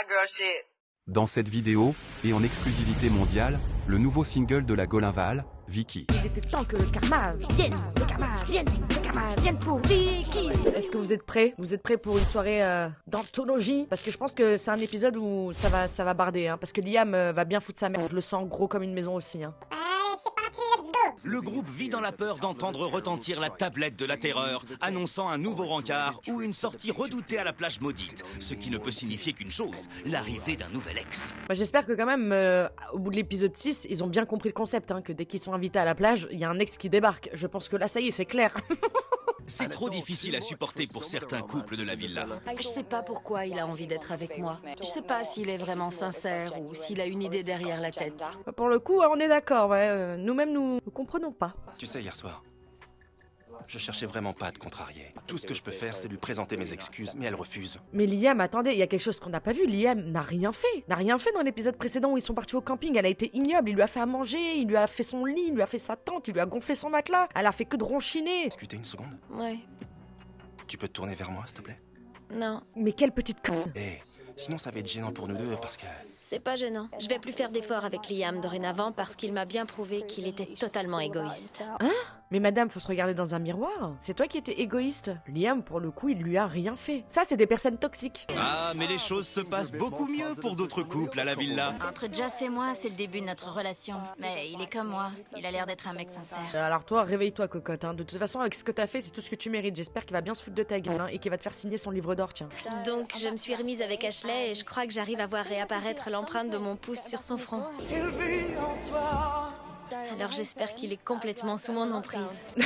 hot girl shit. Dans cette vidéo, et en exclusivité mondiale, le nouveau single de la Golinval, Vicky. Il était temps que le karma vienne, le karma vienne pour Vicky. Est-ce que vous êtes prêts? Vous êtes prêts pour une soirée d'anthologie? Parce que je pense que c'est un épisode où ça va barder, hein, parce que Liam va bien foutre sa mère. Je le sens gros comme une maison aussi, hein. Le groupe vit dans la peur d'entendre retentir la tablette de la terreur, annonçant un nouveau rencard ou une sortie redoutée à la plage maudite, ce qui ne peut signifier qu'une chose, l'arrivée d'un nouvel ex. Bah, j'espère que quand même, au bout de l'épisode 6, ils ont bien compris le concept, hein, que dès qu'ils sont invités à la plage, il y a un ex qui débarque. Je pense que là, ça y est, c'est clair. C'est trop difficile à supporter pour certains couples de la villa. Je sais pas pourquoi il a envie d'être avec moi. Je sais pas s'il est vraiment sincère ou s'il a une idée derrière la tête. Pour le coup, on est d'accord, ouais. Nous-mêmes, nous comprenons pas. Tu sais, hier soir, je cherchais vraiment pas à te contrarier. Tout ce que je peux faire, c'est lui présenter mes excuses, mais elle refuse. Mais Liam, attendez, il y a quelque chose qu'on n'a pas vu. Liam n'a rien fait. N'a rien fait dans l'épisode précédent où ils sont partis au camping. Elle a été ignoble. Il lui a fait à manger, il lui a fait son lit, il lui a fait sa tente, il lui a gonflé son matelas. Elle a fait que de ronchiner. Discuter une seconde? Ouais. Tu peux te tourner vers moi, s'il te plaît? Non, Mais quelle petite conne. Sinon ça va être gênant pour nous deux parce que... c'est pas gênant. Je vais plus faire d'efforts avec Liam dorénavant parce qu'il m'a bien prouvé qu'il était totalement égoïste. Mais madame, faut se regarder dans un miroir. C'est toi qui étais égoïste. Liam, pour le coup, il lui a rien fait. Ça, c'est des personnes toxiques. Ah, mais les choses se passent beaucoup mieux pour d'autres couples à la villa. Entre Joss et moi, c'est le début de notre relation. Mais il est comme moi. Il a l'air d'être un mec sincère. Alors toi, réveille-toi, cocotte. Hein. De toute façon, avec ce que t'as fait, c'est tout ce que tu mérites. J'espère qu'il va bien se foutre de ta gueule, hein, et qu'il va te faire signer son livre d'or, tiens. Donc je me suis remise avec Ashley et je crois que j'arrive à voir réapparaître l'empreinte de mon pouce sur son front. Alors j'espère qu'il est complètement sous mon emprise. Mais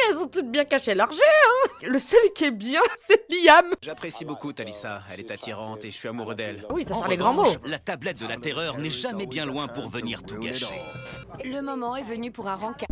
elles ont toutes bien caché leur jeu, hein. Le seul qui est bien, c'est Liam. J'apprécie beaucoup Talissa, elle est attirante et je suis amoureux d'elle. Oui, ça En sort les grands mots. revanche, la tablette de la terreur n'est jamais bien loin pour venir tout gâcher. Le moment est venu pour un rencard.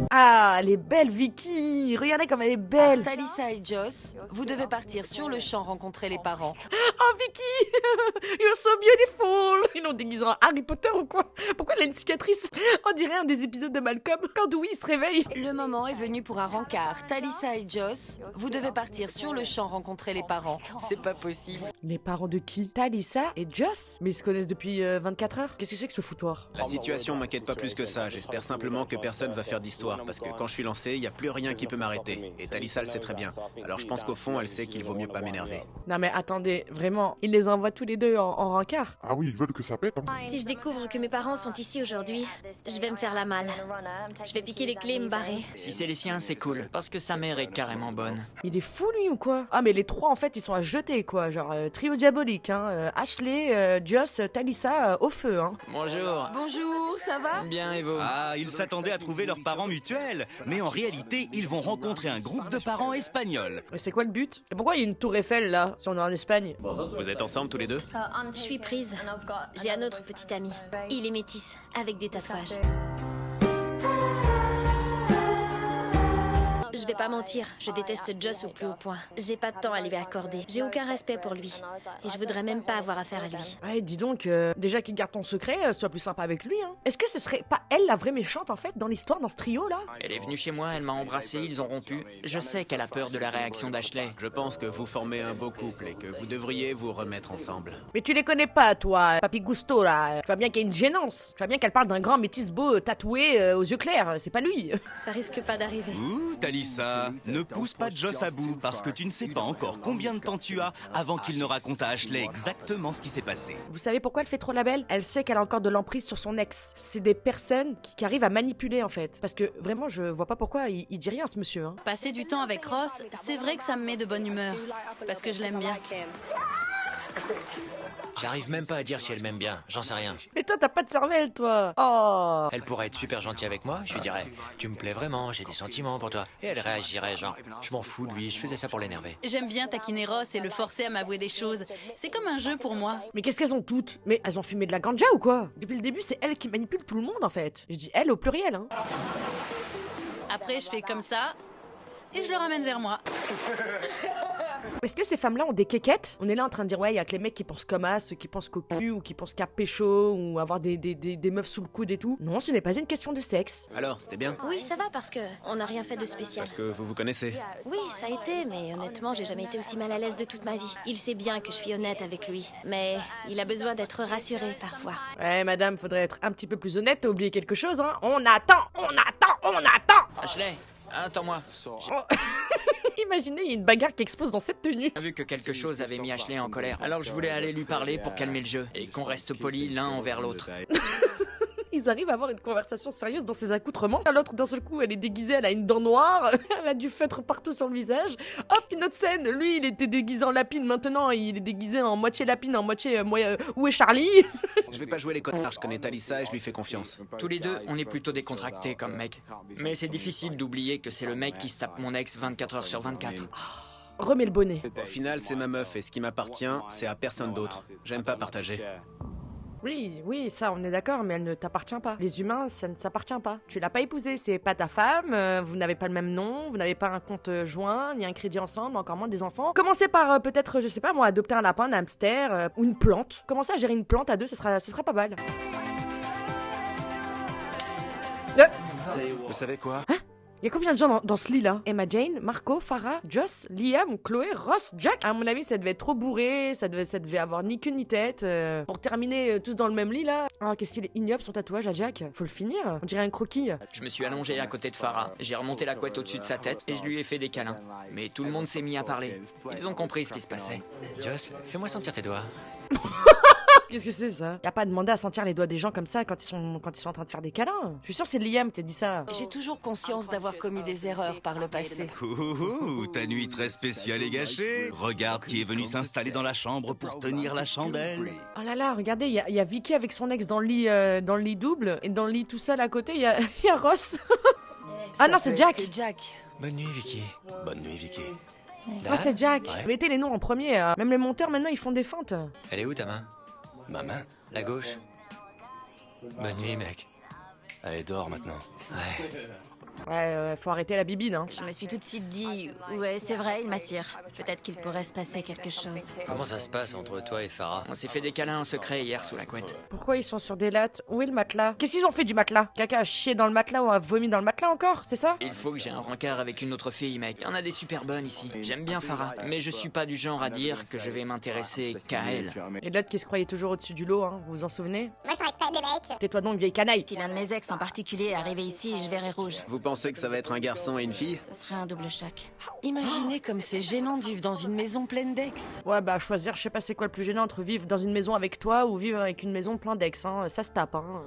Ah, elle est belle, Vicky. Regardez comme elle est belle. Talissa et Joss, vous devez partir sur le champ rencontrer les parents. Oh, Vicky, you're so beautiful. Ils l'ont déguisé en Harry Potter ou quoi? Pourquoi elle a une cicatrice? On dirait un des épisodes de Malcolm, quand Dewey se réveille. Le moment est venu pour un rencard. Talissa et Joss, vous devez partir sur le champ rencontrer les parents. C'est pas possible. Les parents de qui? Talissa et Joss? Mais ils se connaissent depuis 24 heures? Qu'est-ce que c'est que ce foutoir? La situation m'inquiète pas plus que ça, j'espère simplement que personne va faire d'histoire, parce que quand je suis lancé, il y a plus rien qui peut m'arrêter. Et Talissa le sait très bien. Alors je pense qu'au fond, elle sait qu'il vaut mieux pas m'énerver. Non mais attendez, vraiment, ils les envoient tous les deux en rencard. Ah oui, ils veulent que ça pète, hein. Si je découvre que mes parents sont ici aujourd'hui, je vais me faire la malle. Je vais piquer les clés et me barrer. Si c'est les siens, c'est cool, parce que sa mère est carrément bonne. Il est fou lui ou quoi? Ah mais les trois en fait ils sont à jeter quoi, genre trio diabolique, hein. Ashley, Joss, Talissa au feu, hein. Bonjour. Bonjour, ça va? Bien et vous? Ah, ils s'attendaient à trouver leurs parents mutuels. Mais en réalité, ils vont rencontrer un groupe de parents espagnols. Mais c'est quoi le but? Et pourquoi il y a une tour Eiffel là, si on est en Espagne? Vous êtes ensemble tous les deux? Je suis prise. J'ai un autre petit ami. Il est métis, avec des tatouages. Je vais pas mentir, je déteste Joss au plus haut point. J'ai pas de temps à lui accorder. J'ai aucun respect pour lui. Et je voudrais même pas avoir affaire à lui. Ouais, dis donc, déjà qu'il garde ton secret, sois plus sympa avec lui, hein. Est-ce que ce serait pas elle la vraie méchante en fait dans l'histoire, dans ce trio là? Elle est venue chez moi, elle m'a embrassé, ils ont rompu. Je sais qu'elle a peur de la réaction d'Ashley. Je pense que vous formez un beau couple et que vous devriez vous remettre ensemble. Mais tu les connais pas toi, Papi Gusto là. Tu vois bien qu'il y a une gênance. Tu vois bien qu'elle parle d'un grand métis beau, tatoué, aux yeux clairs, c'est pas lui. Ça risque pas d'arriver. Ouh, Talissa, ne pousse pas Joss à bout parce que tu ne sais pas encore combien de temps tu as avant qu'il ne raconte à Ashley exactement ce qui s'est passé. Vous savez pourquoi elle fait trop la belle? Elle sait qu'elle a encore de l'emprise sur son ex. C'est des personnes qui arrivent à manipuler en fait. Parce que vraiment je vois pas pourquoi il dit rien ce monsieur, hein. Passer du temps avec Ross, c'est vrai que ça me met de bonne humeur. Parce que je l'aime bien. J'arrive même pas à dire si elle m'aime bien, j'en sais rien. Mais toi t'as pas de cervelle toi. Oh. Elle pourrait être super gentille avec moi, je lui dirais tu me plais vraiment, j'ai des sentiments pour toi. Et elle réagirait genre je m'en fous de lui, je faisais ça pour l'énerver. J'aime bien taquiner Ross et le forcer à m'avouer des choses. C'est comme un jeu pour moi. Mais qu'est-ce qu'elles ont toutes? Mais elles ont fumé de la ganja ou quoi? Depuis le début c'est elle qui manipule tout le monde en fait. Je dis elle au pluriel, hein. Après, je fais comme ça et je le ramène vers moi. Est-ce que ces femmes-là ont des quéquettes? On est là en train de dire, ouais, il y a que les mecs qui pensent comme as, ceux qui pensent qu'au cul, ou qui pensent qu'à pécho, ou avoir des meufs sous le coude et tout. Non, ce n'est pas une question de sexe. Alors, c'était bien? Oui, ça va parce que on n'a rien fait de spécial. Parce que vous vous connaissez? Oui, ça a été, mais honnêtement, j'ai jamais été aussi mal à l'aise de toute ma vie. Il sait bien que je suis honnête avec lui, mais il a besoin d'être rassuré parfois. Ouais, madame, faudrait être un petit peu plus honnête, t'as oublié quelque chose, hein. On attend. Ashley, attends-moi. Imaginez, il y a une bagarre qui explose dans cette tenue. J'ai vu que quelque chose avait mis Ashley en colère. Alors je voulais aller lui parler pour calmer le jeu et qu'on reste polis l'un envers l'autre. Ils arrivent à avoir une conversation sérieuse dans ses accoutrements. L'autre, d'un seul coup, elle est déguisée, elle a une dent noire, elle a du feutre partout sur le visage. Hop, une autre scène. Lui, il était déguisé en lapine. Maintenant, il est déguisé en moitié lapine, en moitié... où est Charlie? Je vais pas jouer les connards, je connais Talissa et je lui fais confiance. Tous les deux, on est plutôt décontractés comme mec. Mais c'est difficile d'oublier que c'est le mec qui se tape mon ex 24 heures sur 24. Remets le bonnet. Au final, c'est ma meuf et ce qui m'appartient, c'est à personne d'autre. J'aime pas partager. Oui, ça, on est d'accord, mais elle ne t'appartient pas. Les humains, ça ne s'appartient pas. Tu l'as pas épousée, c'est pas ta femme, vous n'avez pas le même nom, vous n'avez pas un compte joint, ni un crédit ensemble, encore moins des enfants. Commencez par peut-être, je sais pas moi, adopter un lapin, un hamster, ou une plante. Commencez à gérer une plante à deux, ce sera pas mal. Vous savez quoi? Il y a combien de gens dans ce lit-là? Emma Jane, Marco, Farah, Joss, Liam, Chloé, Ross, Jack. À mon avis, ça devait être trop bourré, ça devait avoir ni queue ni tête. Pour terminer tous dans le même lit, là. Ah, qu'est-ce qu'il est ignoble son tatouage à Jack. Faut le finir. On dirait un croquis. Je me suis allongé à côté de Farah, j'ai remonté la couette au-dessus de sa tête et je lui ai fait des câlins. Mais tout le monde s'est mis à parler. Ils ont compris ce qui se passait. Joss, fais-moi sentir tes doigts. Qu'est-ce que c'est ça? Y a pas demandé à sentir les doigts des gens comme ça quand ils sont en train de faire des câlins. Je suis sûr c'est Liam qui a dit ça. J'ai toujours conscience d'avoir commis des erreurs par le passé. Ouh, ta nuit très spéciale est gâchée. Regarde qui est venu s'installer dans la chambre pour tenir la chandelle. Oh là là, regardez, il y a Vicky avec son ex dans le lit double et dans le lit tout seul à côté, il y a Ross. Ah non, c'est Jack. Bonne nuit, Vicky. Bonne nuit, Vicky. Ah, c'est Jack. Mettez les noms en premier. Même les monteurs maintenant ils font des feintes. Elle est où ta main? Ma main? La gauche. Bonne nuit, mec. Elle dort maintenant. Ouais. Ouais, faut arrêter la bibine, hein. Je me suis tout de suite dit, ouais, c'est vrai, il m'attire. Peut-être qu'il pourrait se passer quelque chose. Comment ça se passe entre toi et Farah? On s'est fait des câlins en secret hier sous la couette. Pourquoi ils sont sur des lattes? Où est le matelas? Qu'est-ce qu'ils ont fait du matelas? Quelqu'un a chié dans le matelas ou a vomi dans le matelas encore? C'est ça? Il faut que j'ai un rencard avec une autre fille, mec. Il y en a des super bonnes ici. J'aime bien Farah, mais je suis pas du genre à dire que je vais m'intéresser qu'à elle. Et l'autre qui se croyait toujours au-dessus du lot, hein. Vous vous en souvenez? Moi, je traite pas de mecs. Tais-toi donc, vieille canaille. Si l'un de mes ex en particulier est arrivé ici, je verrai rouge. Vous pensez que ça va être un garçon et une fille? Ce serait un double choc. Imaginez comme c'est gênant de vivre dans une maison pleine d'ex. Ouais, bah, choisir, je sais pas c'est quoi le plus gênant entre vivre dans une maison avec toi ou vivre avec une maison plein d'ex, hein. Ça se tape, hein.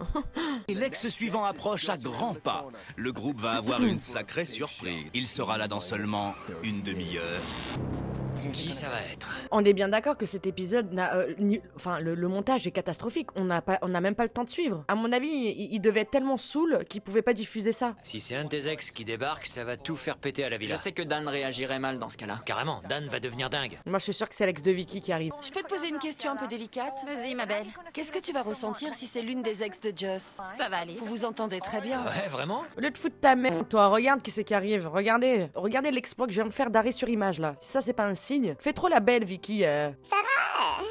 Et l'ex suivant approche à grands pas. Le groupe va avoir une sacrée surprise. Il sera là dans seulement une demi-heure. Qui ça va être? On est bien d'accord que cet épisode n'a, le montage est catastrophique. On n'a même pas le temps de suivre. À mon avis, il devait être tellement saoul qu'il pouvait pas diffuser ça. Si c'est un de tes ex qui débarque, ça va tout faire péter à la villa. Je sais que Dan réagirait mal dans ce cas-là. Carrément, Dan va devenir dingue. Moi, je suis sûre que c'est l'ex de Vicky qui arrive. Je peux te poser une question un peu délicate? Vas-y, ma belle. Qu'est-ce que tu vas ressentir si c'est l'une des ex de Joss? Ça va aller. Vous vous entendez très bien. Ouais, vraiment? Au lieu de foutre ta mère, toi, regarde qui c'est qui arrive. Regardez l'exploit que je viens de faire d'arrêt sur image là. Si ça, c'est pas un signe, fais trop la belle, Vicky. Sarah.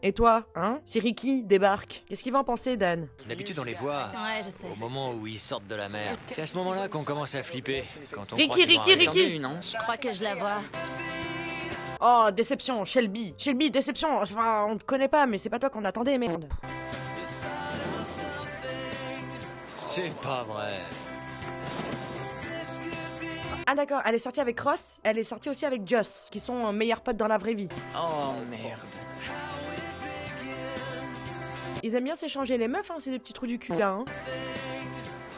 Et toi, hein? Si Ricky débarque, qu'est-ce qu'il va en penser, Dan? D'habitude, on les voit Ouais, je sais. au moment où ils sortent de la mer. C'est à ce moment-là qu'on commence à flipper. Quand on Ricky, croit qu'ils vont arriver. T'en veux une, non? Je crois que je la vois. Oh, déception, Shelby, déception. Enfin, on te connaît pas, mais c'est pas toi qu'on attendait, merde. C'est pas vrai. Ah d'accord, elle est sortie avec Ross, elle est sortie aussi avec Joss, qui sont meilleurs potes dans la vraie vie. Oh merde. Ils aiment bien s'échanger les meufs, hein, ces deux petits trous du cul là, hein.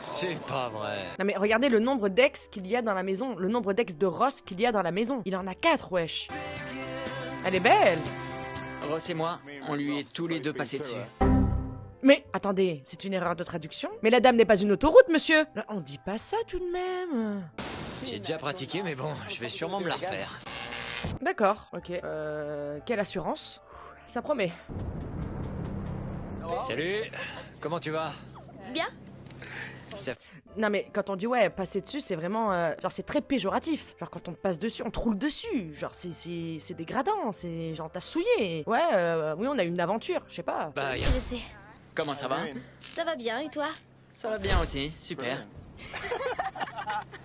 C'est pas vrai. Non mais regardez le nombre d'ex qu'il y a dans la maison, le nombre d'ex de Ross qu'il y a dans la maison. Il en a 4, wesh. Elle est belle. Ross et moi, on lui est tous les deux passés dessus. Mais, attendez, c'est une erreur de traduction? Mais la dame n'est pas une autoroute, monsieur. Non, on dit pas ça tout de même. J'ai déjà pratiqué, mais bon, je vais sûrement me la refaire. D'accord, ok. Quelle assurance? Ça promet. Salut, comment tu vas? Bien? Non mais quand on dit ouais, passer dessus, c'est vraiment... genre c'est très péjoratif. Genre quand on te passe dessus, on te roule dessus. Genre c'est dégradant, c'est genre t'as souillé. Ouais, oui on a eu une aventure, je sais pas. Je sais. Comment ça va? Ça va bien, et toi? Ça va bien aussi, super.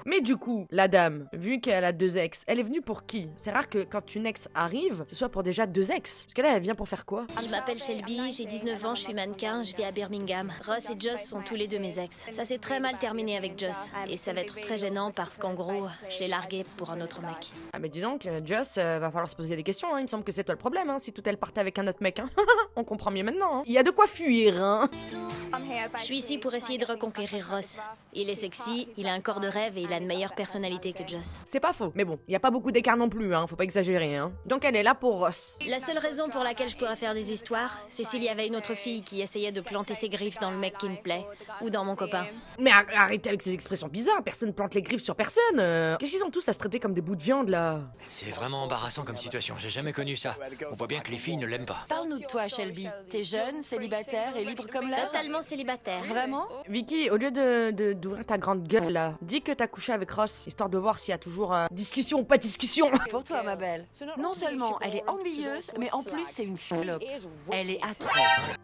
Mais du coup, la dame, vu qu'elle a 2 ex, elle est venue pour qui? C'est rare que quand une ex arrive, ce soit pour déjà 2 ex. Parce que là, elle vient pour faire quoi? Je m'appelle Shelby, j'ai 19 ans, je suis mannequin, je vis à Birmingham. Ross et Joss sont tous les deux mes ex. Ça s'est très mal terminé avec Joss. Et ça va être très gênant parce qu'en gros, je l'ai largué pour un autre mec. Ah mais dis donc, Joss, va falloir se poser des questions, hein. Il me semble que c'est toi le problème, hein, si tout elle partait avec un autre mec. Hein. On comprend mieux maintenant. Hein. Il y a de quoi fuir, hein. Je suis ici pour essayer de reconquérir Ross. Il est sexy, il a un corps de rêve et il a une meilleure personnalité que Joss. C'est pas faux, mais bon, il y a pas beaucoup d'écart non plus, hein, faut pas exagérer, hein. Donc elle est là pour Ross. La seule raison pour laquelle je pourrais faire des histoires, c'est s'il y avait une autre fille qui essayait de planter ses griffes dans le mec qui me plaît, ou dans mon copain. Mais arrêtez avec ces expressions bizarres, personne plante les griffes sur personne. Qu'est-ce qu'ils ont tous à se traiter comme des bouts de viande, là? C'est vraiment embarrassant comme situation, j'ai jamais connu ça. On voit bien que les filles ne l'aiment pas. Parle-nous de toi, Shelby. T'es jeune, célibataire et libre comme l'air? Totalement célibataire. Vraiment? Vicky, au lieu d'ouvrir ta grande gueule, là, dis que t'as couché avec Ross, histoire de voir s'il y a toujours discussion ou pas discussion. Pour toi, ma belle. Non seulement elle est ennuyeuse, mais en plus c'est une salope. Elle est atroce.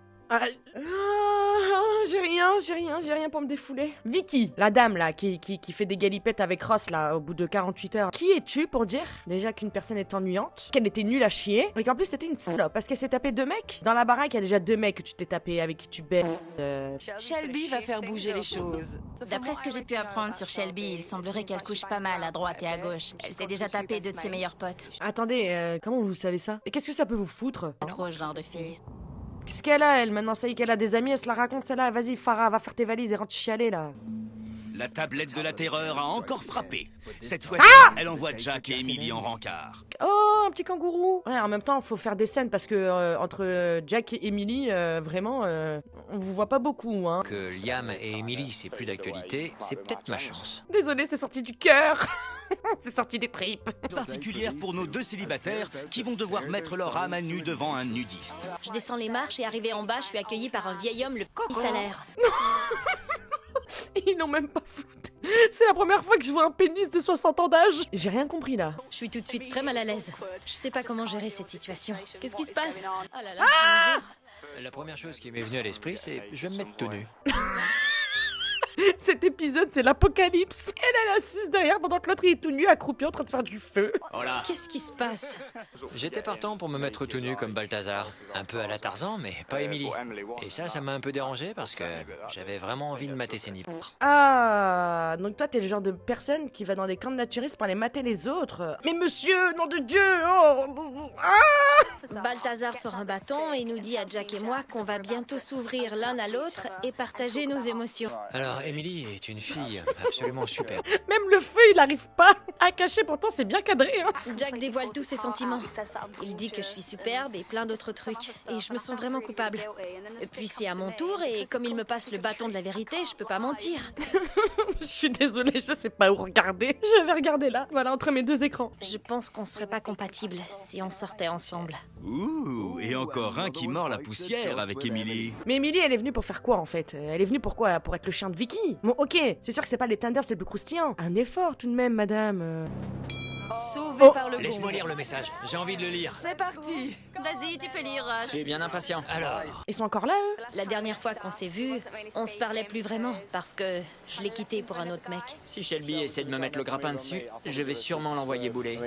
J'ai rien pour me défouler. Vicky, la dame là, qui fait des galipettes avec Ross là, au bout de 48 heures. Qui es-tu pour dire, déjà qu'une personne est ennuyante, qu'elle était nulle à chier, mais qu'en plus c'était une salope, parce qu'elle s'est tapée 2 mecs? Dans la baraque, il y a déjà 2 mecs que tu t'es tapé, avec qui tu baises. Shelby va faire bouger les choses. D'après ce que j'ai pu apprendre sur Shelby, il semblerait qu'elle couche pas mal à droite et à gauche. Elle s'est déjà tapé 2 de ses meilleurs potes. Attendez, comment vous savez ça? Et qu'est-ce que ça peut vous foutre? Pas trop ce genre de fille. Qu'est-ce qu'elle a, elle? Maintenant, ça y est qu'elle a des amis, elle se la raconte, celle-là. Vas-y, Farah, va faire tes valises et rentre chialer, là. La tablette de la terreur a encore frappé. Cette fois-ci, elle envoie Jack et Emily en rencard. Oh, un petit kangourou. Ouais, en même temps, faut faire des scènes parce que entre Jack et Emily, vraiment, on vous voit pas beaucoup, hein. Que Liam et Emily, c'est plus d'actualité, c'est peut-être ma chance. Désolée, c'est sorti du cœur. C'est sorti des tripes. Particulière pour nos 2 célibataires qui vont devoir mettre leur âme à nu devant un nudiste. Je descends les marches et arrivé en bas, je suis accueillie par un vieil homme, le salaire. Ils n'ont même pas foutu. C'est la première fois que je vois un pénis de 60 ans d'âge. J'ai rien compris là. Je suis tout de suite très mal à l'aise. Je sais pas comment gérer cette situation. Qu'est-ce qui se passe? Oh là là, La première chose qui m'est venue à l'esprit, c'est je vais me mettre tout nu. Cet épisode, c'est l'apocalypse. Elle est assise derrière pendant que l'autre est tout nu, accroupi en train de faire du feu. Voilà. Qu'est-ce qui se passe? J'étais partant pour me mettre tout nu comme Balthazar. Un peu à la Tarzan, mais pas Emily. Et ça m'a un peu dérangé parce que j'avais vraiment envie de mater ses nippes. Ah, donc toi, t'es le genre de personne qui va dans des camps de naturistes pour aller mater les autres. Mais monsieur, nom de Dieu, oh, ah! Balthazar sort un bâton et nous dit à Jack et moi qu'on va bientôt s'ouvrir l'un à l'autre et partager nos émotions. Alors, Emily est une fille absolument super. Même le feu, il arrive pas à cacher, pourtant c'est bien cadré. Hein. Jack dévoile tous ses sentiments. Il dit que je suis superbe et plein d'autres trucs. Et je me sens vraiment coupable. Et puis c'est à mon tour et comme il me passe le bâton de la vérité, je peux pas mentir. Je suis désolée, je sais pas où regarder. Je vais regarder là, voilà, entre mes 2 écrans. Je pense qu'on serait pas compatibles si on sortait ensemble. Ouh, et encore un qui mord la poussière avec Emily. Mais Emily, elle est venue pour faire quoi en fait? Elle est venue pour quoi? Pour être le chien de Vicky? Bon, ok, c'est sûr que c'est pas les tenders les plus croustillants. Un effort tout de même, madame. Sauvé par le Laisse-moi lire le message, j'ai envie de le lire. C'est parti. Vas-y, tu peux lire. Je suis bien impatient. Alors, Ils sont encore là, eux? La dernière fois qu'on s'est vus, on se parlait plus vraiment parce que je l'ai quitté pour un autre mec. Si Shelby essaie de me mettre le grappin dessus, je vais sûrement l'envoyer bouler.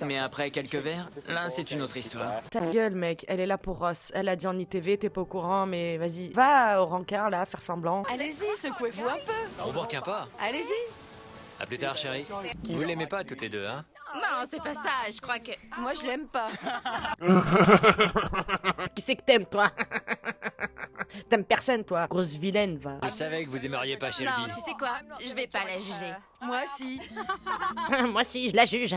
Mais après quelques verres, là c'est une autre histoire. Ta gueule, mec, elle est là pour Ross. Elle a dit en ITV, t'es pas au courant, mais vas-y. Va au rencard, là, faire semblant. Allez-y, secouez-vous un peu. on vous retient pas. Allez-y. À plus tard, chérie. Vous l'aimez pas toutes les deux, hein? Non, c'est pas ça, je crois que... Moi, je l'aime pas. Qui c'est que t'aimes, toi? T'aimes personne, toi. Grosse vilaine, va. Je savais que vous aimeriez pas Shelby. Non, tu sais quoi? Je vais pas la juger. Moi si. Moi si, je la juge.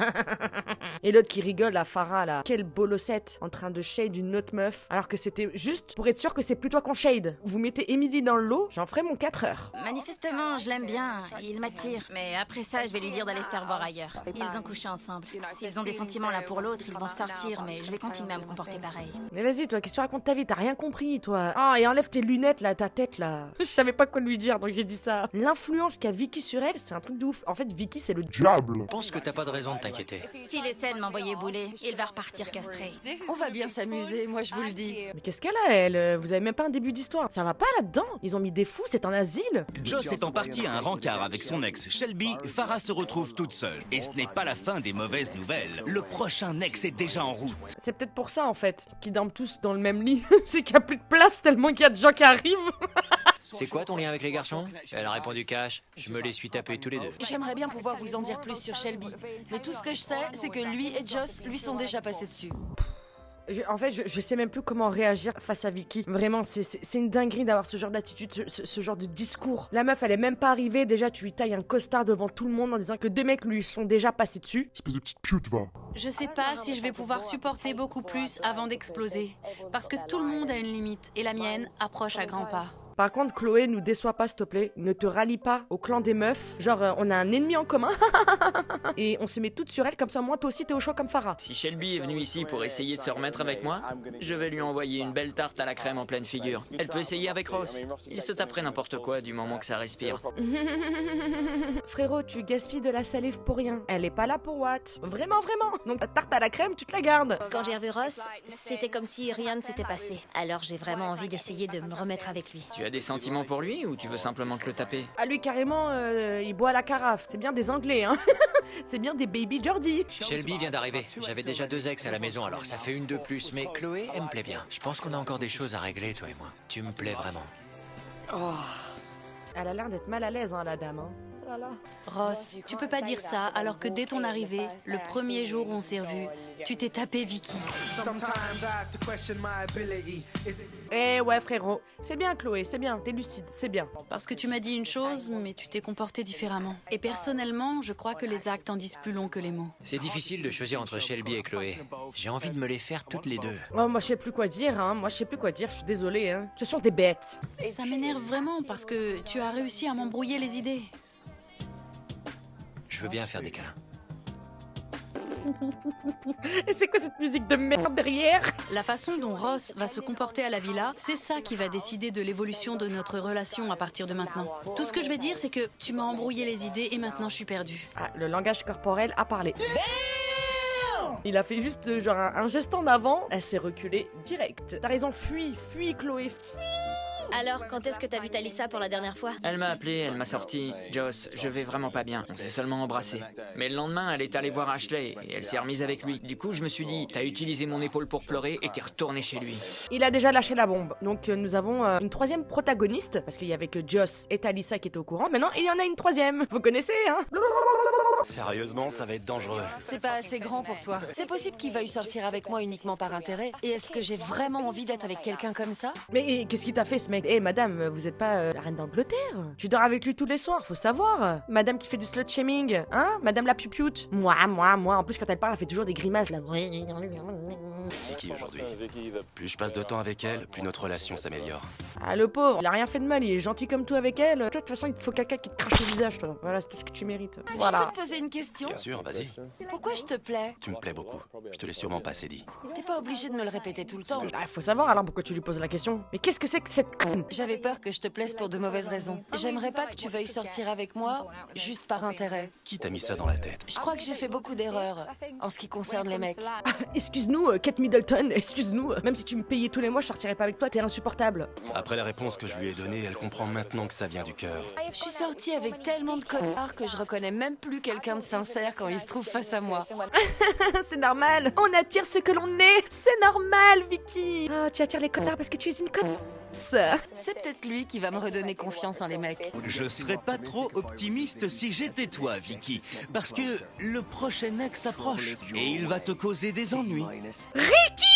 Et l'autre qui rigole, la Farah là. Quelle bolossette en train de shade une autre meuf. Alors que c'était juste pour être sûr que c'est plus toi qu'on shade. Vous mettez Emily dans le lot, j'en ferai mon 4 heures. Manifestement, je l'aime bien. Il m'attire. Mais après ça, je vais lui dire d'aller se faire voir ailleurs. Ils ont couché ensemble. S'ils ont des sentiments l'un pour l'autre, ils vont sortir, mais je vais continuer à me comporter pareil. Mais vas-y, toi, qu'est-ce que tu racontes ta vie? T'as rien compris, toi. Ah, et enlève tes lunettes là, ta tête là. Je savais pas quoi lui dire, donc j'ai dit ça. L'influence qu'a Vicky sur elle, c'est un truc de ouf. En fait, Vicky, c'est le diable. Je pense que t'as pas de raison de t'inquiéter. S'il essaie de m'envoyer bouler, il va repartir castré. On va bien s'amuser, moi je vous le dis. Mais qu'est-ce qu'elle a, elle? Vous avez même pas un début d'histoire. Ça va pas là-dedans. Ils ont mis des fous, c'est un asile. Joss étant parti à un rencard avec son ex Shelby, Farah se retrouve toute seule. Et ce n'est pas la fin des mauvaises nouvelles. Le prochain ex est déjà en route. C'est peut-être pour ça, en fait, qu'ils dorment tous dans le même lit. C'est qu'il y a plus de place tellement qu'il y a de gens qui arrivent. C'est quoi ton lien avec les garçons? Elle a répondu cash. Je me les suis tapés tous les deux. J'aimerais bien pouvoir vous en dire plus sur Shelby. Mais tout ce que je sais, c'est que lui et Joss lui sont déjà passés dessus. En fait, je sais même plus comment réagir face à Vicky. Vraiment, c'est une dinguerie d'avoir ce genre d'attitude, ce genre de discours. La meuf, elle est même pas arrivée. Déjà, tu lui tailles un costard devant tout le monde en disant que 2 mecs lui sont déjà passés dessus. Espèce de petite pute, va. Je sais pas si je vais pouvoir supporter beaucoup plus avant d'exploser. Parce que tout le monde a une limite. Et la mienne approche à grands pas. Par contre, Chloé, nous déçois pas, s'il te plaît. Ne te rallie pas au clan des meufs. Genre, on a un ennemi en commun. Et on se met toutes sur elle, comme ça, moi, toi aussi, t'es au chaud comme Farah. Si Shelby est venue ici pour essayer de se remettre avec moi, je vais lui envoyer une belle tarte à la crème en pleine figure. Elle peut essayer avec Ross. Il se taperait n'importe quoi du moment que ça respire. Frérot, tu gaspilles de la salive pour rien. Elle est pas là pour what? Vraiment, vraiment. Donc ta tarte à la crème, tu te la gardes. Quand j'ai revu Ross, c'était comme si rien ne s'était passé. Alors j'ai vraiment envie d'essayer de me remettre avec lui. Tu as des sentiments pour lui ou tu veux simplement te le taper? Ah lui, carrément, il boit à la carafe. C'est bien des Anglais, hein. C'est bien des baby Jordi. Shelby vient d'arriver. J'avais déjà 2 ex à la maison, alors ça fait une de plus. Mais Chloé, elle me plaît bien. Je pense qu'on a encore des choses à régler, toi et moi. Tu me plais vraiment. Oh. Elle a l'air d'être mal à l'aise, hein, la dame. Hein. Oh là là. Ross, tu peux pas dire ça alors que dès ton arrivée, le premier jour où on s'est revus, tu t'es tapé Vicky. Eh ouais, frérot. C'est bien, Chloé, c'est bien. T'es lucide, c'est bien. Parce que tu m'as dit une chose, mais tu t'es comporté différemment. Et personnellement, je crois que les actes en disent plus long que les mots. C'est difficile de choisir entre Shelby et Chloé. J'ai envie de me les faire toutes les deux. Oh, moi, je sais plus quoi dire, hein. Moi, je sais plus quoi dire. Je suis désolée, hein. Ce sont des bêtes. Ça m'énerve vraiment parce que tu as réussi à m'embrouiller les idées. Je veux bien faire des câlins. Et c'est quoi cette musique de merde derrière? La façon dont Ross va se comporter à la villa, c'est ça qui va décider de l'évolution de notre relation à partir de maintenant. Tout ce que je vais dire, c'est que tu m'as embrouillé les idées et maintenant je suis perdue. Ah, le langage corporel a parlé. Il a fait juste genre un geste en avant, elle s'est reculée direct. T'as raison, fuis, Chloé, fuis. Alors, quand est-ce que t'as vu Talissa pour la dernière fois? Elle m'a appelé, elle m'a sorti. Joss, je vais vraiment pas bien. On s'est seulement embrassé. Mais le lendemain, elle est allée voir Ashley et elle s'est remise avec lui. Du coup, je me suis dit, t'as utilisé mon épaule pour pleurer et t'es retourné chez lui. Il a déjà lâché la bombe. Donc nous avons une 3e protagoniste, parce qu'il y avait que Joss et Talissa qui étaient au courant. Maintenant, il y en a une 3e. Vous connaissez, hein? Sérieusement, ça va être dangereux. C'est pas assez grand pour toi. C'est possible qu'il veuille sortir avec moi uniquement par intérêt. Et est-ce que j'ai vraiment envie d'être avec quelqu'un comme ça? Mais qu'est-ce qui t'a fait ce mec? Eh madame, vous êtes pas la reine d'Angleterre? Tu dors avec lui tous les soirs, faut savoir. Madame qui fait du slut shaming, hein? Madame la pupioute. Moi. En plus, quand elle parle, elle fait toujours des grimaces là. Vicky aujourd'hui. Plus je passe de temps avec elle, plus notre relation s'améliore. Ah le pauvre, il a rien fait de mal, il est gentil comme tout avec elle. Toi, de toute façon, il te faut quelqu'un qui te crache le visage, toi. Voilà, c'est tout ce que tu mérites. Voilà. Je peux te poser une question? Bien sûr, vas-y. Pourquoi je te plais? Tu me plais beaucoup. Je te l'ai sûrement pas assez dit. T'es pas obligé de me le répéter tout le temps. Ah, faut savoir alors pourquoi tu lui poses la question. Mais qu'est-ce que c'est que cette conne? J'avais peur que je te plaise pour de mauvaises raisons. J'aimerais pas que tu veuilles sortir avec moi juste par intérêt. Qui t'a mis ça dans la tête? Je crois que j'ai fait beaucoup d'erreurs en ce qui concerne les mecs. Excuse-nous, Kate Middleton, excuse-nous. Même si tu me payais tous les mois, je sortirais pas avec toi, t'es insupportable. Après la réponse que je lui ai donnée, elle comprend maintenant que ça vient du cœur. Je suis sortie avec tellement de connards que je reconnais même plus quelqu'un de sincère quand il se trouve face à moi. C'est normal, on attire ce que l'on est. C'est normal, Vicky. Ah, tu attires les connards parce que tu es une conne. C'est peut-être lui qui va me redonner confiance en les mecs. Je serais pas trop optimiste si j'étais toi, Vicky. Parce que le prochain ex approche et il va te causer des ennuis. Ricky!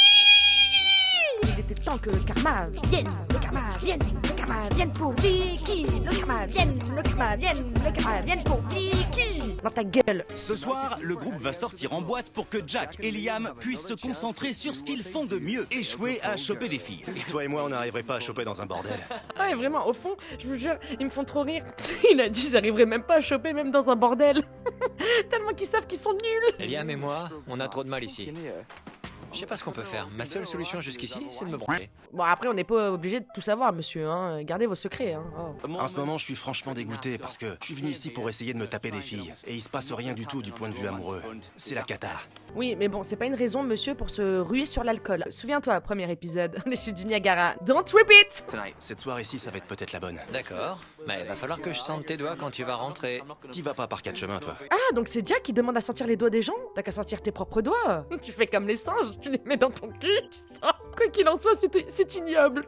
il était temps que le karma vienne. Le karma vienne, le karma vienne pour Vicky. Le karma vienne, le karma vienne, le karma vienne pour Vicky. Dans ta gueule. Ce soir, le groupe va sortir en boîte pour que Jack et Liam puissent se concentrer sur ce qu'ils font de mieux, échouer à choper des filles. Toi et moi, on n'arriverait pas à choper dans un bordel. Ah ouais, vraiment, au fond, je vous jure, ils me font trop rire. Il a dit, ils arriveraient même pas à choper, même dans un bordel. Tellement qu'ils savent qu'ils sont nuls. Liam et moi, on a trop de mal ici. Je sais pas ce qu'on peut faire. Ma seule solution jusqu'ici, c'est de me branler. Bon, après, on n'est pas obligé de tout savoir, monsieur. Hein. Gardez vos secrets. Hein. Oh. En ce moment, je suis franchement dégoûté parce que je suis venu ici pour essayer de me taper des filles. Et il se passe rien du tout du point de vue amoureux. C'est la cata. Oui, mais bon, c'est pas une raison, monsieur, pour se ruer sur l'alcool. Souviens-toi, premier épisode, les chutes du Niagara. Don't repeat. Cette soirée-ci, ça va être peut-être la bonne. D'accord, mais il va falloir que je sente tes doigts quand tu vas rentrer. T'y vas pas par quatre chemins, toi. Ah, donc c'est Jack qui demande à sentir les doigts des gens? T'as qu'à sentir tes propres doigts. Tu fais comme les singes, tu les mets dans ton cul, tu sens. Quoi qu'il en soit, c'est ignoble.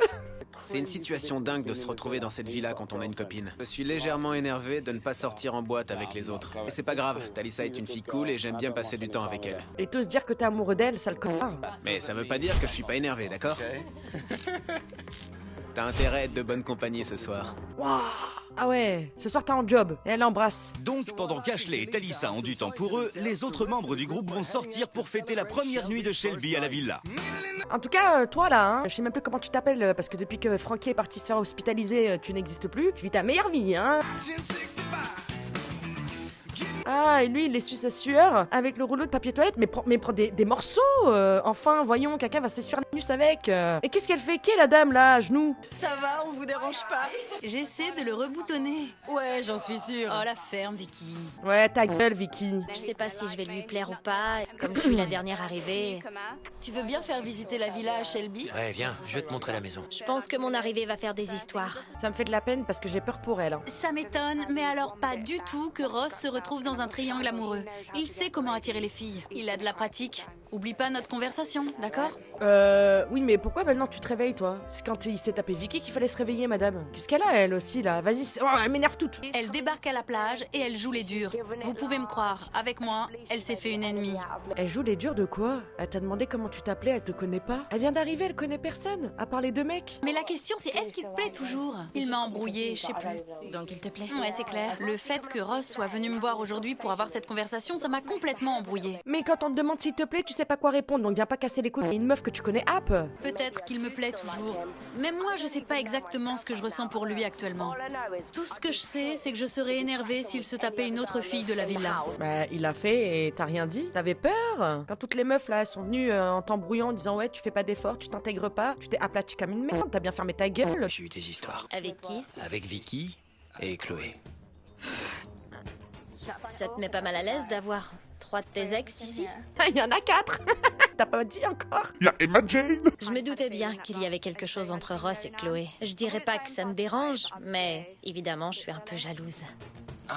C'est une situation dingue de se retrouver dans cette villa quand on a une copine. Je suis légèrement énervé de ne pas sortir en boîte avec les autres. Mais c'est pas grave, Talisa est une fille cool et j'aime bien passer du temps avec elle. Et t'oses dire que t'es amoureux d'elle, sale connard. Mais ça veut pas dire que je suis pas énervé, d'accord? T'as intérêt à être de bonne compagnie ce soir. Waouh. Ah ouais, ce soir t'es en job, et elle l'embrasse. Donc, pendant qu'Ashley et Talisa ont du temps pour eux, les autres membres du groupe vont sortir pour fêter la première nuit de Shelby à la villa. En tout cas, toi là, hein, je sais même plus comment tu t'appelles, parce que depuis que Frankie est parti se faire hospitaliser, tu n'existes plus. Tu vis ta meilleure vie, hein. Ah, et lui, il essuie sa sueur avec le rouleau de papier toilette, mais prends des morceaux, enfin, voyons, quelqu'un va s'essuyer l'anus avec. Et qu'est-ce qu'elle fait? Qui est la dame, là, à genoux? Ça va, on vous dérange pas? J'essaie de le reboutonner. Ouais, j'en suis sûre. Oh, la ferme, Vicky. Ouais, ta gueule, Vicky. Je sais pas si je vais lui plaire ou pas, comme je suis la dernière arrivée. Tu veux bien faire visiter la villa à Shelby? Ouais, viens, je vais te montrer la maison. Je pense que mon arrivée va faire des histoires. Ça me fait de la peine parce que j'ai peur pour elle. Hein. Ça m'étonne, mais alors pas du tout que Ross se retrouve dans un triangle amoureux. Il sait comment attirer les filles. Il a de la pratique. Oublie pas notre conversation, d'accord? Oui, mais pourquoi maintenant tu te réveilles, toi? C'est quand il s'est tapé Vicky qu'il fallait se réveiller, madame. Qu'est-ce qu'elle a, elle aussi, là? Vas-y, oh, elle m'énerve toute. Elle débarque à la plage et elle joue les durs. Vous pouvez me croire, avec moi, elle s'est fait une ennemie. Elle joue les durs de quoi? Elle t'a demandé comment tu t'appelais, elle te connaît pas? Elle vient d'arriver, elle connaît personne, à part les deux mecs. Mais la question c'est, est-ce qu'il te plaît toujours? Il m'a embrouillé, je sais plus. Donc il te plaît? Ouais, c'est clair. Le fait que Ross soit venu me voir aujourd'hui pour avoir cette conversation, ça m'a complètement embrouillé. Mais quand on te demande s'il te plaît, tu sais pas quoi répondre, donc viens pas casser les couilles à une meuf que tu connais hop. Peut-être qu'il me plaît toujours. Même moi, je sais pas exactement ce que je ressens pour lui actuellement. Tout ce que je sais, c'est que je serais énervée s'il se tapait une autre fille de la villa. Bah, il l'a fait et t'as rien dit? T'avais peur? Quand toutes les meufs là sont venues en t'embrouillant en disant ouais, tu fais pas d'efforts, tu t'intègres pas, tu t'es aplati comme une merde, t'as bien fermé ta gueule. J'ai eu des histoires. Avec qui? Avec Vicky et Chloé. Ça te met pas mal à l'aise d'avoir 3 de tes ex ici? Il y en a 4. T'as pas dit encore? Il y a Emma Jane. Je me doutais bien qu'il y avait quelque chose entre Ross et Chloé. Je dirais pas que ça me dérange, mais évidemment, je suis un peu jalouse.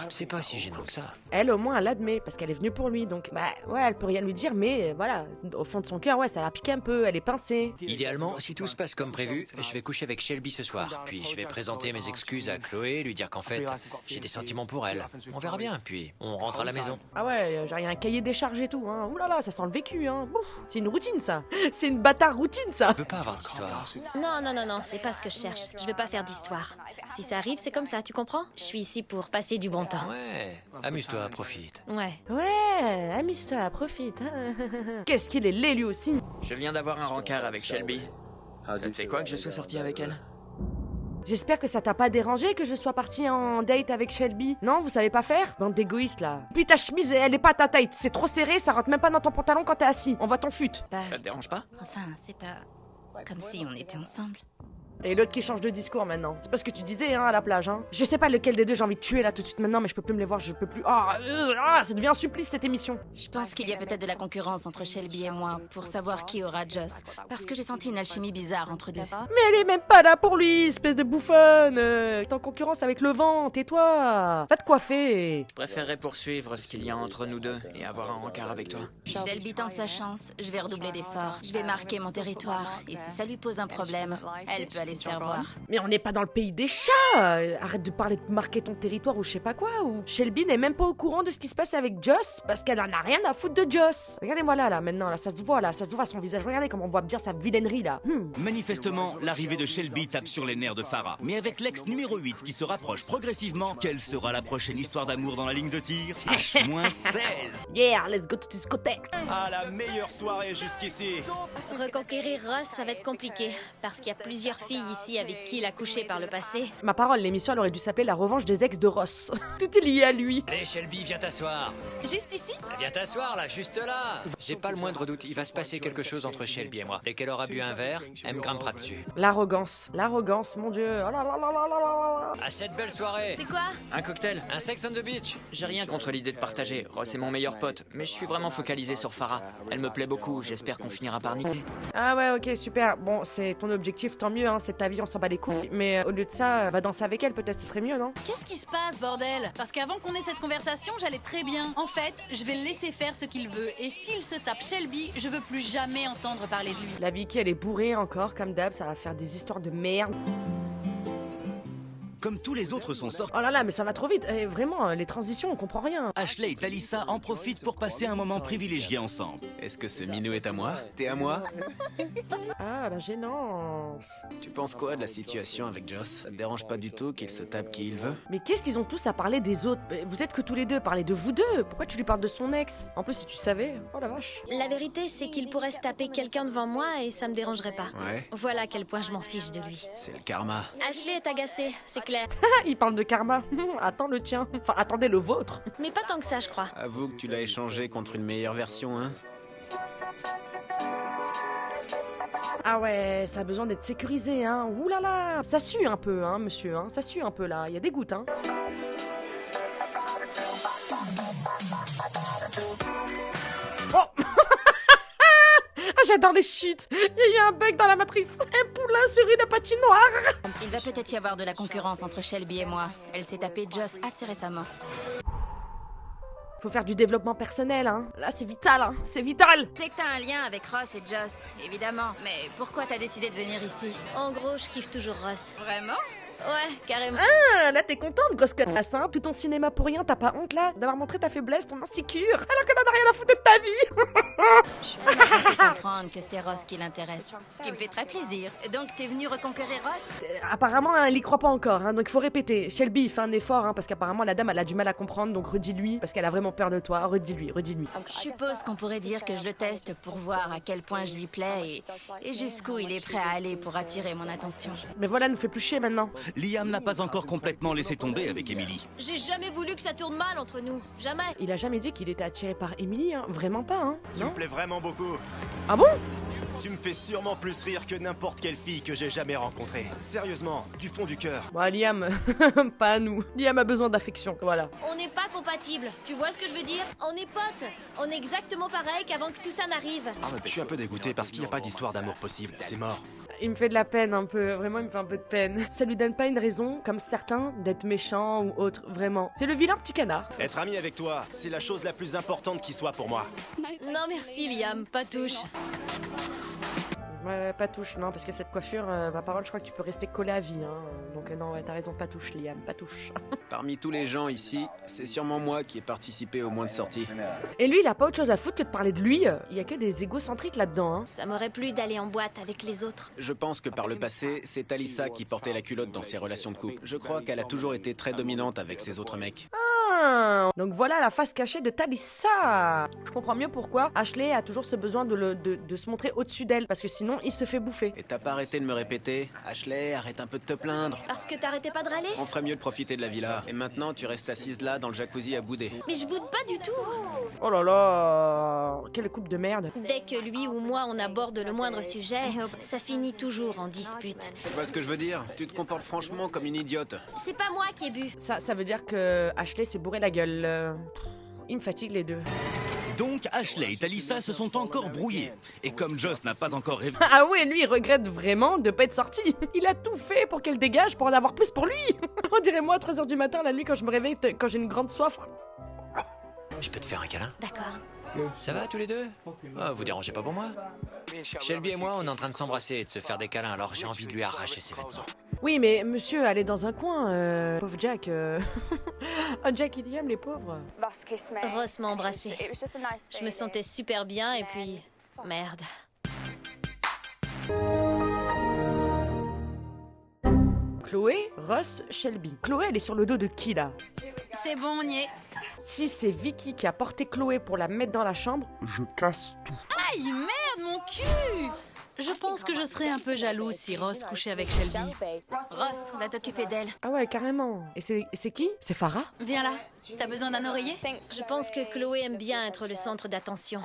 C'est pas si gênant que ça. Elle, au moins, elle l'admet, parce qu'elle est venue pour lui, donc bah ouais, elle peut rien lui dire, mais voilà, au fond de son cœur, ouais, ça la pique un peu, elle est pincée. Idéalement, si tout se passe comme prévu, je vais coucher avec Shelby ce soir. Puis je vais présenter mes excuses à Chloé, lui dire qu'en fait, j'ai des sentiments pour elle. On verra bien, puis on rentre à la maison. Ah ouais, j'ai un cahier des charges et tout, hein. Ouh là là, ça sent le vécu, hein. Bon, c'est une routine, ça. C'est une bâtard routine, ça. Je peux pas avoir d'histoire. Non, c'est pas ce que je cherche. Je veux pas faire d'histoire. Si ça arrive, c'est comme ça, tu comprends? Je suis ici pour passer du bon temps. Ouais, amuse-toi, profite. Ouais. Ouais, amuse-toi, profite. Qu'est-ce qu'il est laid, lui aussi. Je viens d'avoir un rencard avec Shelby. Ça te fait quoi que je sois sorti avec elle? J'espère que ça t'a pas dérangé que je sois partie en date avec Shelby. Non, vous savez pas faire? Bande d'égoïstes, là. Puis ta chemise, elle est pas à ta taille. C'est trop serré, ça rentre même pas dans ton pantalon quand t'es assis. On voit ton fut. Ça te dérange pas? Enfin, c'est pas comme si on était ensemble. Et l'autre qui change de discours maintenant. C'est pas ce que tu disais, hein, à la plage, hein. Je sais pas lequel des deux j'ai envie de tuer là tout de suite maintenant, mais je peux plus me les voir, je peux plus. Ça devient un supplice cette émission. Je pense qu'il y a peut-être de la concurrence entre Shelby et moi pour savoir qui aura Joss. Parce que j'ai senti une alchimie bizarre entre deux. Mais elle est même pas là pour lui, espèce de bouffonne. T'es en concurrence avec le vent, tais-toi. Va te coiffer. Je préférerais poursuivre ce qu'il y a entre nous deux et avoir un rencard avec toi. Shelby tente sa chance, je vais redoubler d'efforts. Je vais marquer mon territoire. Et si ça lui pose un problème, elle peut aller aller se faire voir. Mais on n'est pas dans le pays des chats. Arrête de parler de marquer ton territoire ou je sais pas quoi. Ou Shelby n'est même pas au courant de ce qui se passe avec Joss parce qu'elle en a rien à foutre de Joss. Regardez-moi là, maintenant, là, ça se voit son visage. Regardez comment on voit bien sa vilainerie là. Manifestement, l'arrivée de Shelby tape sur les nerfs de Farah. Mais avec l'ex numéro 8 qui se rapproche progressivement, quelle sera la prochaine histoire d'amour dans la ligne de tir? H-16. Yeah, let's go to discothèque. Ah, la meilleure soirée jusqu'ici. Reconquérir Ross, ça va être compliqué, parce qu'il y a plusieurs filles ici avec qui il a couché par le passé. Ma parole, l'émission elle aurait dû s'appeler La revanche des ex de Ross. Tout est lié à lui. Allez Shelby, viens t'asseoir. Juste ici? Viens t'asseoir là, juste là. J'ai pas le moindre doute, il va se passer quelque chose entre Shelby et moi. Dès qu'elle aura bu un verre, elle me grimpera dessus. L'arrogance, mon dieu. Oh là là là là là là. À cette belle soirée. C'est quoi? Un cocktail, un sex on the beach. J'ai rien contre l'idée de partager. Ross est mon meilleur pote, mais je suis vraiment focalisé sur Farah. Elle me plaît beaucoup, j'espère qu'on finira par niquer. Ah ouais, ok, super. Bon, c'est ton objectif, tant mieux, hein, c'est ta vie, on s'en bat les couilles. Mais au lieu de ça, va danser avec elle, peut-être, ce serait mieux, non? Qu'est-ce qui se passe, bordel? Parce qu'avant qu'on ait cette conversation, j'allais très bien. En fait, je vais le laisser faire ce qu'il veut. Et s'il se tape Shelby, je veux plus jamais entendre parler de lui. La Vicky, elle est bourrée encore, comme d'hab, ça va faire des histoires de merde. Comme tous les autres sont sortis, Oh là là, mais ça va trop vite. Vraiment, les transitions, on comprend rien. Ashley et Talissa en profitent pour passer un moment privilégié ensemble. Est-ce que ce minou est à moi? T'es à moi? Ah, la gênance. Tu penses quoi de la situation avec Joss? Ça te dérange pas du tout qu'il se tape qui il veut? Mais qu'est-ce qu'ils ont tous à parler des autres? Vous êtes que tous les deux, parlez de vous deux. Pourquoi tu lui parles de son ex? En plus, si tu savais, oh la vache. La vérité, c'est qu'il pourrait se taper quelqu'un devant moi et ça me dérangerait pas. Ouais, Voilà à quel point je m'en fiche de lui. c'est le karma. Ashley est agacée, c'est clair. Il parle de karma. Attends le tien. Enfin, attendez le vôtre. Mais pas tant que ça, je crois. Avoue que tu l'as échangé contre une meilleure version, hein? Ah ouais, ça a besoin d'être sécurisé, hein. Ouh là là, ça sue un peu, hein, monsieur, hein. Ça sue un peu là. Il y a des gouttes, hein. Oh. J'adore les chutes. Il y a eu un bug dans la matrice. Un poulain sur une patinoire. Il va peut-être y avoir de la concurrence entre Shelby et moi. Elle s'est tapée Joss assez récemment. Faut faire du développement personnel, hein. Là, c'est vital, hein. C'est vital. C'est que t'as un lien avec Ross et Joss, évidemment. Mais pourquoi t'as décidé de venir ici? En gros, je kiffe toujours Ross. Vraiment? Ouais, carrément. Ah, là, t'es contente, grosse connasse, hein. Tout ton cinéma pour rien, t'as pas honte, là, d'avoir montré ta faiblesse, ton insécure, alors qu'elle en a rien à foutre de ta vie. Je peux comprendre que c'est Ross qui l'intéresse. Ce qui me fait très plaisir. Donc, t'es venu reconquérir Ross? Apparemment, elle y croit pas encore, hein, donc il faut répéter. Shelby, fais un effort, hein, parce qu'apparemment, la dame, elle a du mal à comprendre, donc redis-lui, parce qu'elle a vraiment peur de toi. Redis-lui. Je suppose qu'on pourrait dire que je le teste pour voir à quel point je lui plais et jusqu'où il est prêt à aller pour attirer mon attention. Mais voilà, nous fait plus chier maintenant. Liam n'a pas encore complètement laissé tomber avec Emily. J'ai jamais voulu que ça tourne mal entre nous. Jamais. Il a jamais dit qu'il était attiré par Emily, hein. Vraiment pas, hein. Tu me plais vraiment beaucoup. Ah bon? Tu me fais sûrement plus rire que n'importe quelle fille que j'ai jamais rencontrée. Sérieusement, du fond du cœur. Bon, Liam, pas à nous. Liam a besoin d'affection, voilà. On n'est pas compatibles. Tu vois ce que je veux dire? On est potes. On est exactement pareil qu'avant que tout ça n'arrive. Je suis un peu dégoûté parce qu'il n'y a pas d'histoire d'amour possible. C'est mort. Il me fait de la peine un peu, vraiment il me fait un peu de peine. Ça lui donne pas une raison, comme certains, d'être méchant ou autre, vraiment. C'est le vilain petit canard. Être ami avec toi, c'est la chose la plus importante qui soit pour moi. Non merci Liam, pas touche. Ouais, pas touche, non, parce que cette coiffure, ma parole, je crois que tu peux rester collé à vie, hein. Donc non, ouais, t'as raison, pas touche, Liam, pas touche. Parmi tous les gens ici, c'est sûrement moi qui ai participé au moins de sorties. Et lui, il a pas autre chose à foutre que de parler de lui. Il y a que des égocentriques là-dedans, hein. Ça m'aurait plu d'aller en boîte avec les autres. Je pense que par le passé, c'est Talissa qui portait la culotte dans ses relations de couple. Je crois qu'elle a toujours été très dominante avec ses autres mecs. Ah, donc voilà la face cachée de Talissa. Je comprends mieux pourquoi Ashley a toujours ce besoin de se montrer au-dessus d'elle, parce que sinon il se fait bouffer. Et t'as pas arrêté de me répéter, Ashley, arrête un peu de te plaindre. Parce que t'arrêtais pas de râler? On ferait mieux de profiter de la villa. Et maintenant, tu restes assise là dans le jacuzzi à bouder. Mais je boude pas du tout. Oh là là, quelle coupe de merde. Dès que lui ou moi on aborde le moindre sujet, ça finit toujours en dispute. Tu vois ce que je veux dire? Tu te comportes franchement comme une idiote. C'est pas moi qui ai bu. Ça veut dire que Ashley s'est bourré la gueule. Ils me fatiguent les deux. Donc Ashley et Talissa se sont encore brouillés. Et comme Joss n'a pas encore rêvé... Ah oui, lui il regrette vraiment de pas être sorti. Il a tout fait pour qu'elle dégage, pour en avoir plus pour lui. On dirait moi à 3h du matin la nuit quand je me réveille, quand j'ai une grande soif. Je peux te faire un câlin? D'accord. Ça va tous les deux? Oh, vous dérangez pas pour moi? Shelby et moi, on est en train de s'embrasser et de se faire des câlins, alors j'ai envie de lui arracher ses vêtements. Oui, mais monsieur, allez dans un coin, pauvre Jack. Oh, Jack, il y aime les pauvres. Ross m'a embrassée. Je me sentais super bien et puis... Merde. Chloé, Ross, Shelby. Chloé, elle est sur le dos de qui, là? C'est bon, on y est. Si c'est Vicky qui a porté Chloé pour la mettre dans la chambre... Je casse tout. Aïe, merde, mon cul! Je pense que je serais un peu jalouse si Ross couchait avec Shelby. Ross, va t'occuper d'elle. Ah ouais, carrément. Et c'est qui? C'est Farah? Viens là. T'as besoin d'un oreiller? Je pense que Chloé aime bien être le centre d'attention.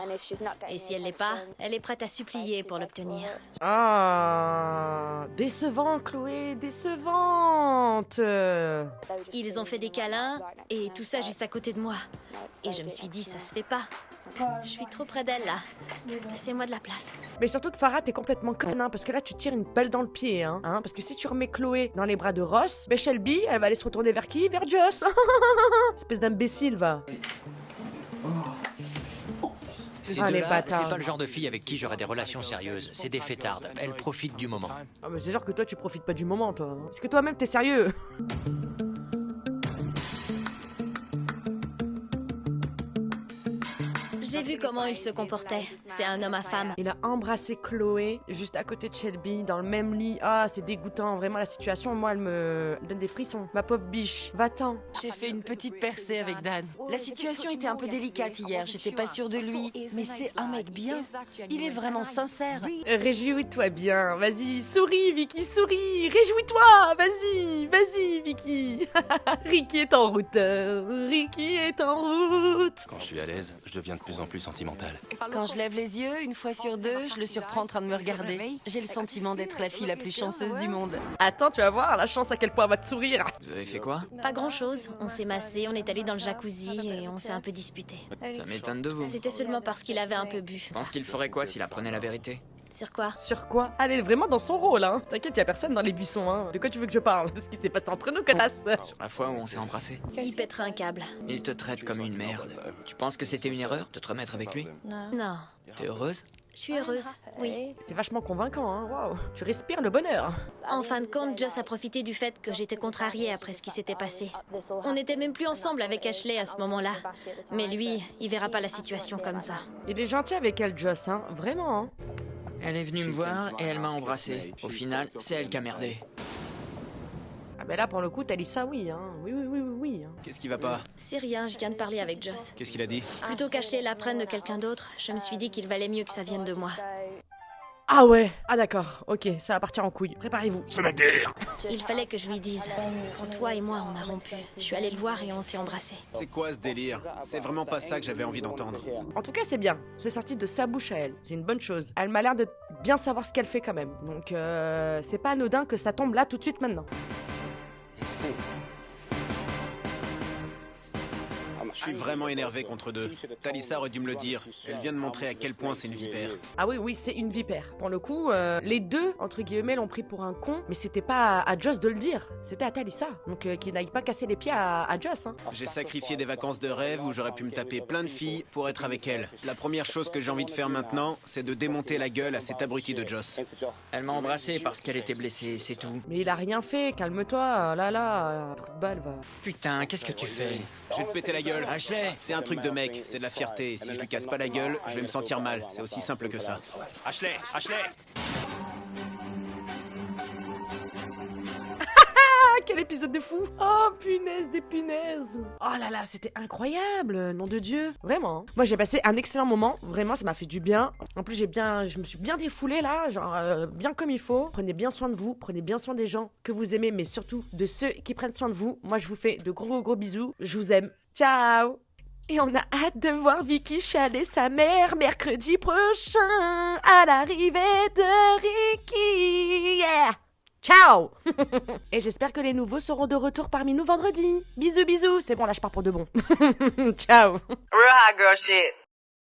Et si elle l'est pas, elle est prête à supplier pour l'obtenir. Ah, décevant, Chloé, décevante. Ils ont fait des câlins et tout ça juste à côté de moi. Et je me suis dit, ça se fait pas. Je suis trop près d'elle là. Fais-moi de la place. Mais surtout que Farah, t'es complètement conne, hein, parce que là tu tires une balle dans le pied, hein, parce que si tu remets Chloé dans les bras de Ross, ben Shelby, elle va aller se retourner vers qui? Vers Joss. Espèce d'imbécile, va. Ces Ah, les deux-là, bâtards. c'est pas le genre de fille avec qui j'aurais des relations sérieuses. C'est des fêtardes. Elles profitent du moment. Ah mais c'est sûr que toi tu profites pas du moment, toi. Parce que toi-même t'es sérieux. J'ai vu comment il se comportait. C'est un homme à femme. Il a embrassé Chloé juste à côté de Shelby, dans le même lit. Ah, c'est dégoûtant, vraiment la situation, moi elle me donne des frissons. Ma pauvre biche, va-t'en. J'ai fait une petite percée avec Dan. La situation était un peu délicate hier, j'étais pas sûre de lui. Mais c'est un mec bien. Il est vraiment sincère. Réjouis-toi bien, vas-y, souris Vicky, souris. Réjouis-toi, vas-y Vicky. Ricky est en route, Ricky est en route. Quand je suis à l'aise, je deviens de plus en plus sentimental. Quand je lève les yeux, une fois sur deux, je le surprends en train de me regarder. J'ai le sentiment d'être la fille la plus chanceuse du monde. Attends, tu vas voir la chance à quel point elle va te sourire. Vous avez fait quoi? Pas grand-chose. On s'est massé, on est allé dans le jacuzzi et on s'est un peu disputé. Ça m'étonne de vous. C'était seulement parce qu'il avait un peu bu. Je pense qu'il ferait quoi s'il apprenait la vérité? Sur quoi? Sur quoi? Elle est vraiment dans son rôle, hein. T'inquiète, y'a personne dans les buissons, hein. De quoi tu veux que je parle? De ce qui s'est passé entre nous, connasse. Sur la fois où on s'est embrassés. Il pèterait un câble. Il te traite comme une merde. Tu penses que c'était une erreur de te remettre avec lui? Non. T'es heureuse? Je suis heureuse, oui. C'est vachement convaincant, hein. Waouh. Tu respires le bonheur. En fin de compte, Joss a profité du fait que j'étais contrariée après ce qui s'était passé. On n'était même plus ensemble avec Ashley à ce moment-là. Mais lui, il verra pas la situation comme ça. Il est gentil avec elle, Joss, hein. Vraiment, hein. Elle est venue me voir et elle m'a embrassé. Au final, c'est elle qui a merdé. Ah ben là, pour le coup, Talissa, oui, hein. Oui. Hein. Qu'est-ce qui va pas? C'est rien, je viens de parler avec Joss. Qu'est-ce qu'il a dit? Plutôt qu'Ashley l'apprenne de quelqu'un d'autre, je me suis dit qu'il valait mieux que ça vienne de moi. Ah ouais. Ah d'accord. Ok, ça va partir en couille. Préparez-vous. C'est la guerre. Il fallait que je lui dise. Quand toi et moi, on a rompu, je suis allée le voir et on s'est embrassés. C'est quoi ce délire? C'est vraiment pas ça que j'avais envie d'entendre. En tout cas, c'est bien. C'est sorti de sa bouche à elle. C'est une bonne chose. Elle m'a l'air de bien savoir ce qu'elle fait quand même. Donc, c'est pas anodin que ça tombe là tout de suite maintenant. Je suis vraiment énervé contre deux. Talissa aurait dû me le dire. Elle vient de montrer à quel point c'est une vipère. Ah oui, c'est une vipère. Pour le coup, les deux, entre guillemets, l'ont pris pour un con, mais c'était pas à Joss de le dire. C'était à Talissa. Donc, qu'il n'aille pas casser les pieds à Joss, hein. J'ai sacrifié des vacances de rêve où j'aurais pu me taper plein de filles pour être avec elle. La première chose que j'ai envie de faire maintenant, c'est de démonter la gueule à cet abruti de Joss. Elle m'a embrassé parce qu'elle était blessée, c'est tout. Mais il a rien fait, calme-toi. Là, trou de balle, va. Putain, qu'est-ce que tu fais? Je vais te péter la gueule. Ashley! C'est un truc de mec, c'est de la fierté. Si je lui casse pas la gueule, je vais me sentir mal. C'est aussi simple que ça. Ashley! Quel épisode de fou! Oh, punaise des punaises! Oh là là, c'était incroyable! Nom de Dieu! Vraiment! Moi, j'ai passé un excellent moment. Vraiment, ça m'a fait du bien. En plus, je me suis bien défoulée là, genre bien comme il faut. Prenez bien soin de vous, prenez bien soin des gens que vous aimez, mais surtout de ceux qui prennent soin de vous. Moi, je vous fais de gros bisous. Je vous aime. Ciao! Et on a hâte de voir Vicky chialer sa mère mercredi prochain à l'arrivée de Ricky. Yeah! Ciao. Et j'espère que les nouveaux seront de retour parmi nous vendredi. Bisous. C'est bon, là je pars pour de bon. Ciao. Real hot girl shit.